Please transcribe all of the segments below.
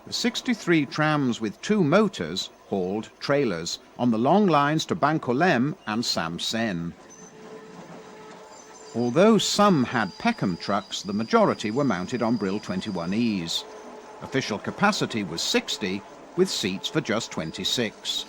The 63 trams with 2 motors hauled trailers on the long lines to Bancolem and Samsen. Although some had Peckham trucks, the majority were mounted on Brill 21Es. Official capacity was 60, with seats for just 26.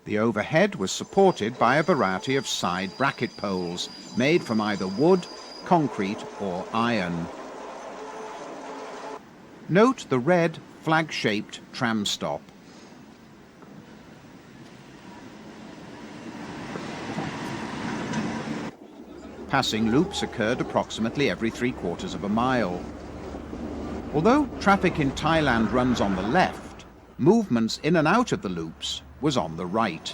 The overhead was supported by a variety of side bracket poles made from either wood, concrete or iron. Note the red flag-shaped tram stop. Passing loops occurred approximately every 3/4 of a mile. Although traffic in Thailand runs on the left, movements in and out of the loops was on the right.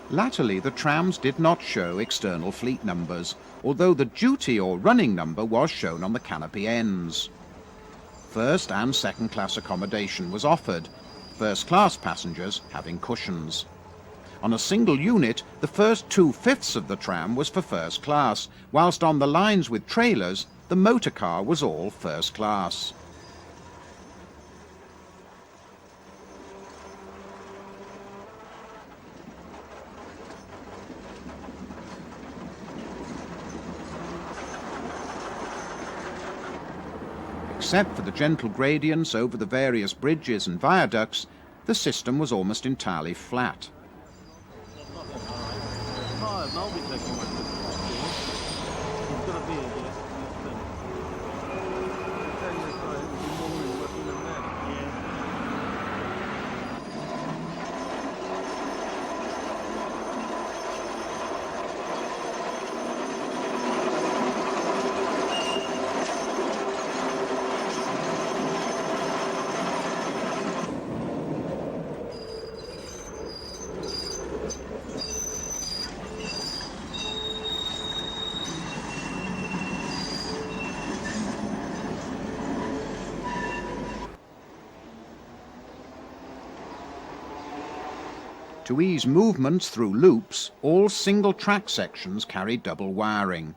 Latterly, the trams did not show external fleet numbers, although the duty or running number was shown on the canopy ends. First and second class accommodation was offered, first class passengers having cushions. On a single unit, the first 2/5 of the tram was for first class, whilst on the lines with trailers, the motor car was all first class. Except for the gentle gradients over the various bridges and viaducts, the system was almost entirely flat. To ease movements through loops, all single track sections carry double wiring.